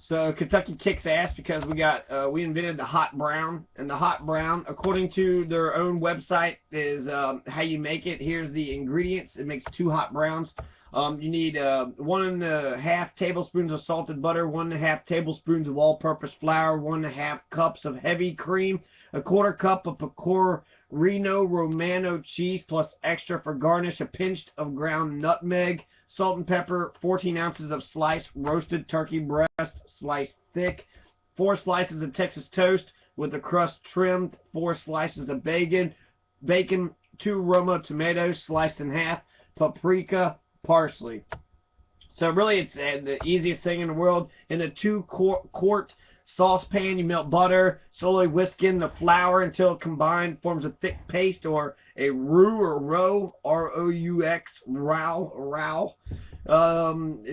So Kentucky kicks ass because we invented the hot brown, and the hot brown, according to their own website, is how you make it. Here's the ingredients. It makes 2 hot browns. You need 1½ tablespoons of salted butter, 1½ tablespoons of all-purpose flour, 1½ cups of heavy cream, 1/4 cup of Pecorino Romano cheese plus extra for garnish, a pinch of ground nutmeg, salt and pepper, 14 ounces of sliced roasted turkey breast, sliced thick, 4 slices of Texas toast with the crust trimmed, 4 slices of bacon, 2 Roma tomatoes sliced in half, paprika, parsley. So really it's the easiest thing in the world. In a 2-quart saucepan, you melt butter, slowly whisk in the flour until it combined forms a thick paste, or a roux, R-O-U-X, roux.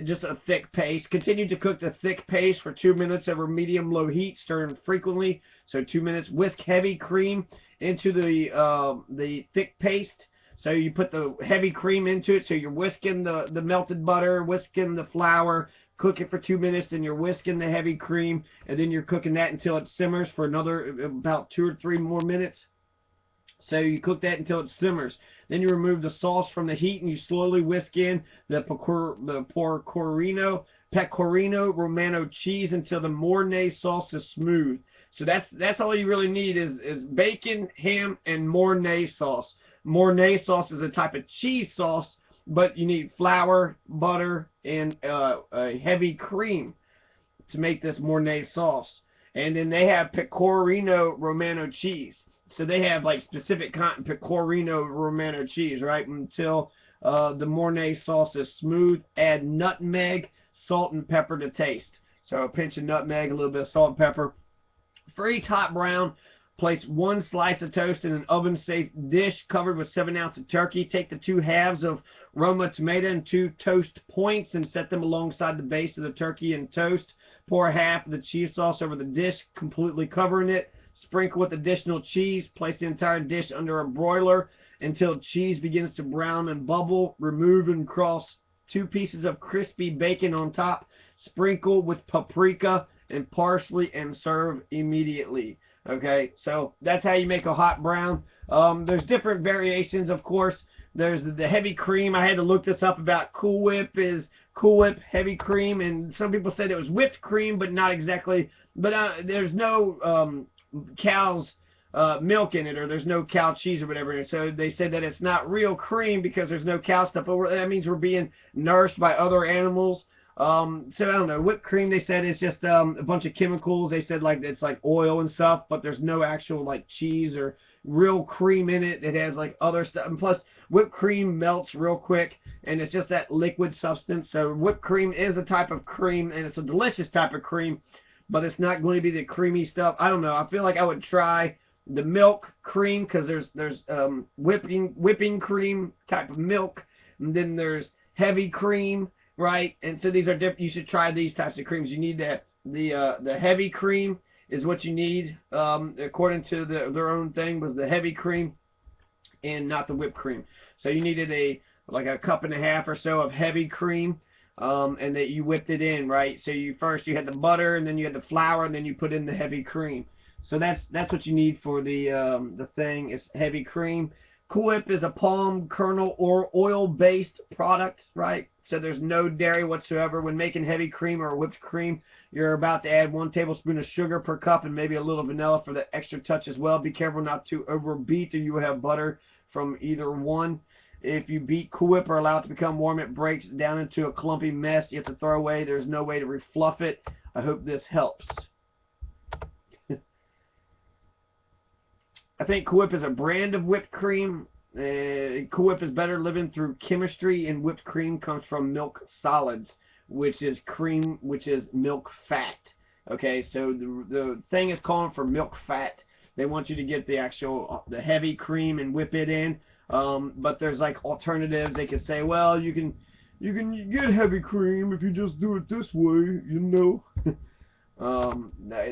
Just a thick paste. Continue to cook the thick paste for 2 minutes over medium-low heat, stirring frequently. So 2 minutes. Whisk heavy cream into the thick paste. So you put the heavy cream into it. So you're whisking the melted butter, whisking the flour. Cook it for 2 minutes, then you're whisking the heavy cream, and then you're cooking that until it simmers for another about 2 or 3 more minutes. So you cook that until it simmers. Then you remove the sauce from the heat, and you slowly whisk in the Pecorino Romano cheese until the Mornay sauce is smooth. So that's all you really need is bacon, ham, and Mornay sauce. Mornay sauce is a type of cheese sauce, but you need flour, butter, and a heavy cream to make this Mornay sauce. And then they have Pecorino Romano cheese. So they have like specific kind Pecorino Romano cheese, right? Until the Mornay sauce is smooth. Add nutmeg, salt, and pepper to taste. So a pinch of nutmeg, a little bit of salt and pepper. For each hot brown, place 1 slice of toast in an oven-safe dish covered with 7 ounces of turkey. Take the 2 halves of Roma tomato and 2 toast points and set them alongside the base of the turkey and toast. Pour half of the cheese sauce over the dish, completely covering it. Sprinkle with additional cheese. Place the entire dish under a broiler until cheese begins to brown and bubble. Remove and cross 2 pieces of crispy bacon on top. Sprinkle with paprika and parsley and serve immediately. Okay, so that's how you make a hot brown. There's different variations, of course. There's the heavy cream. I had to look this up about Cool Whip is Cool Whip heavy cream, and some people said it was whipped cream, but not exactly. But there's no cow's milk in it, or there's no cow cheese or whatever. And so they said that it's not real cream because there's no cow stuff. But that means we're being nourished by other animals. So I don't know, whipped cream, they said it's just a bunch of chemicals. They said like it's like oil and stuff, but there's no actual like cheese or real cream in it. It has like other stuff, and plus whipped cream melts real quick, and it's just that liquid substance. So whipped cream is a type of cream, and it's a delicious type of cream, but it's not going to be the creamy stuff. I don't know, I feel like I would try the milk cream, because there's whipping cream type of milk, and then there's heavy cream. Right, and so these are different. You should try these types of creams. You need the heavy cream is what you need, according to their own thing, was the heavy cream, and not the whipped cream. So you needed like a cup and a half or so of heavy cream, and that you whipped it in, right? So you had the butter, and then you had the flour, and then you put in the heavy cream. So that's what you need for the thing is heavy cream. Cool Whip is a palm kernel or oil-based product, right? So there's no dairy whatsoever. When making heavy cream or whipped cream, you're about to add 1 tablespoon of sugar per cup and maybe a little vanilla for the extra touch as well. Be careful not to overbeat, or you will have butter from either one. If you beat Cool Whip or allow it to become warm, it breaks down into a clumpy mess you have to throw away. There's no way to refluff it. I hope this helps. I think Cool Whip is a brand of whipped cream. Cool Whip is better living through chemistry, and whipped cream comes from milk solids, which is cream, which is milk fat. Okay, so the thing is calling for milk fat. They want you to get the heavy cream and whip it in. But there's like alternatives. They could say, well, you can get heavy cream if you just do it this way, you know.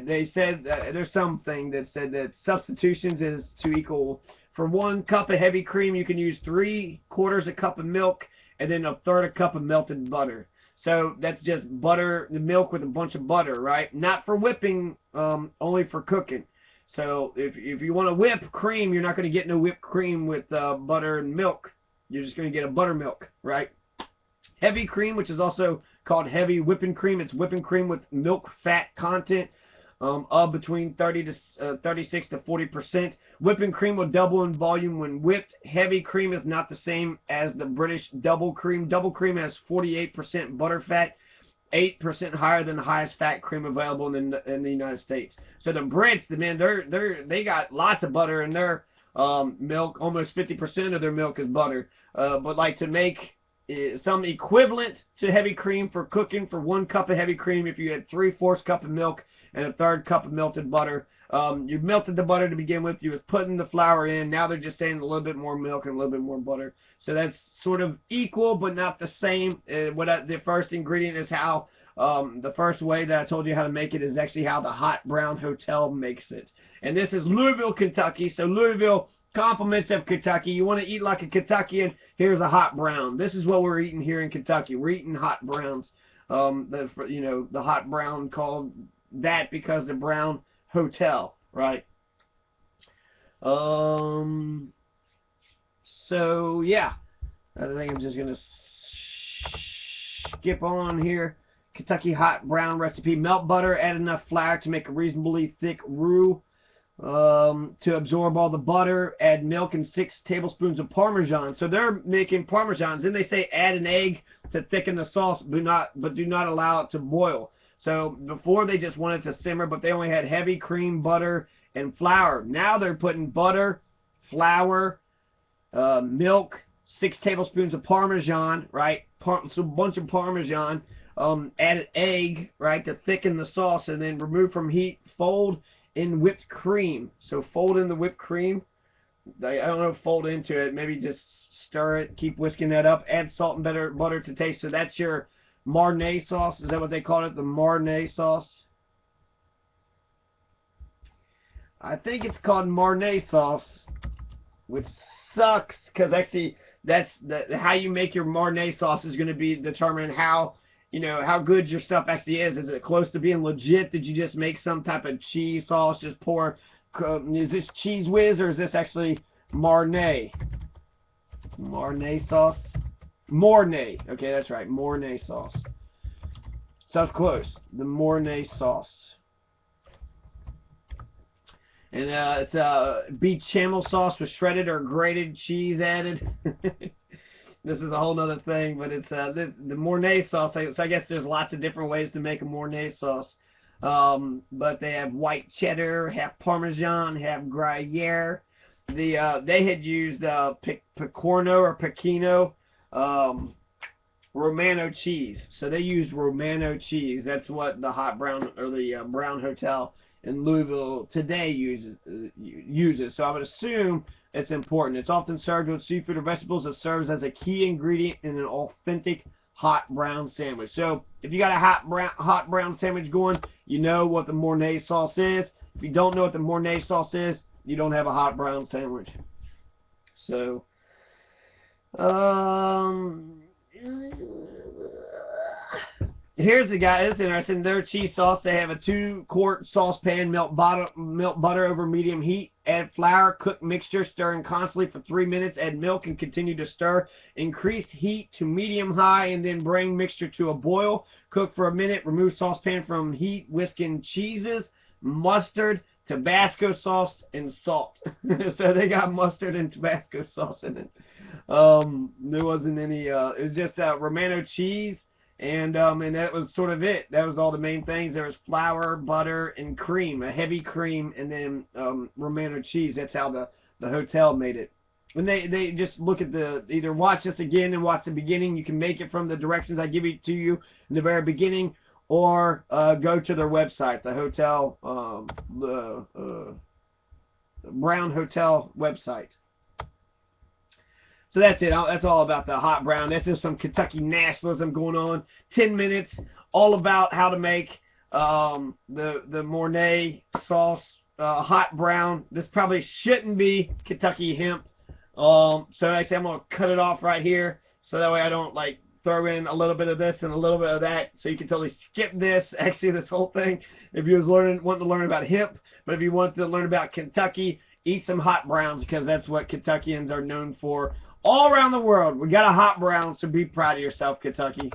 They said there's something that said that substitutions is to equal, for 1 cup of heavy cream you can use 3/4 a cup of milk and then 1/3 a cup of melted butter. So that's just butter, the milk with a bunch of butter, right? Not for whipping, only for cooking. So if you want to whip cream, you're not going to get no whipped cream with butter and milk. You're just going to get a buttermilk, right? Heavy cream, which is also called heavy whipping cream. It's whipping cream with milk fat content of between 36 to 40%. Whipping cream will double in volume when whipped. Heavy cream is not the same as the British double cream. Double cream has 48% butter fat, 8% higher than the highest fat cream available in the United States. So the Brits, they got lots of butter in their milk. Almost 50% of their milk is butter. But like to make some equivalent to heavy cream for cooking, for 1 cup of heavy cream, if you had 3/4 cup of milk and a 1/3 cup of melted butter. You melted the butter to begin with. You was putting the flour in. Now they're just saying a little bit more milk and a little bit more butter. So that's sort of equal, but not the same. The first ingredient is how, the first way that I told you how to make it is actually how the Hot Brown Hotel makes it. And this is Louisville, Kentucky. So Louisville, compliments of Kentucky. You want to eat like a Kentuckian? Here's a hot brown. This is what we're eating here in Kentucky. We're eating hot browns. The hot brown called that because the Brown Hotel, right? So yeah, I think I'm just gonna skip on here. Kentucky hot brown recipe: melt butter, add enough flour to make a reasonably thick roux. To absorb all the butter, add milk and 6 tablespoons of Parmesan. So they're making Parmesans. Then they say add an egg to thicken the sauce, but do not allow it to boil. So before they just wanted to simmer, but they only had heavy cream, butter, and flour. Now they're putting butter, flour, milk, 6 tablespoons of Parmesan, right? So a bunch of Parmesan. Add an egg, right, to thicken the sauce, and then remove from heat. Fold in whipped cream. So fold in the whipped cream. I don't know, fold into it. Maybe just stir it. Keep whisking that up. Add salt and butter to taste. So that's your Mornay sauce. Is that what they call it? The Mornay sauce? I think it's called Mornay sauce, which sucks because actually that's how you make your Mornay sauce is going to be determined how, how good your stuff actually is. Is it close to being legit? Did you just make some type of cheese sauce? Just pour, is this Cheese Whiz or is this actually Mornay? Mornay sauce? Mornay. Okay, that's right. Mornay sauce. So that's close. The Mornay sauce. And it's bechamel sauce with shredded or grated cheese added. This is a whole other thing, but it's the Mornay sauce. So I guess there's lots of different ways to make a Mornay sauce. But they have white cheddar, half Parmesan, half Gruyere. They had used Pecorino or Pechino Romano cheese. So they used Romano cheese. That's what the Hot Brown or the Brown Hotel in Louisville today uses. So I would assume it's important. It's often served with seafood or vegetables. It serves as a key ingredient in an authentic hot brown sandwich. So if you got a hot brown sandwich going, you know what the Mornay sauce is. If you don't know what the Mornay sauce is, you don't have a hot brown sandwich. So, here's the guy. It's interesting. Their cheese sauce. They have a 2-quart saucepan. Melt butter over medium heat. Add flour. Cook mixture. Stirring constantly for 3 minutes. Add milk and continue to stir. Increase heat to medium-high and then bring mixture to a boil. Cook for a minute. Remove saucepan from heat. Whisk in cheeses, mustard, Tabasco sauce, and salt. So they got mustard and Tabasco sauce in it. There wasn't any. It was just Romano cheese. And that was sort of it. That was all the main things. There was flour, butter, and cream, a heavy cream, and then Romano cheese. That's how the hotel made it. And they just look at either watch this again and watch the beginning. You can make it from the directions I give it to you in the very beginning, or go to their website, the hotel, the Brown Hotel website. So that's it. That's all about the hot brown. That's just some Kentucky nationalism going on. 10 minutes, all about how to make the Mornay sauce, hot brown. This probably shouldn't be Kentucky hemp. So actually, I'm gonna cut it off right here, so that way I don't throw in a little bit of this and a little bit of that, so you can totally skip this, actually this whole thing, if you was wanting to learn about hemp. But if you want to learn about Kentucky, eat some hot browns, because that's what Kentuckians are known for all around the world. We got a hot brown, so be proud of yourself, Kentucky.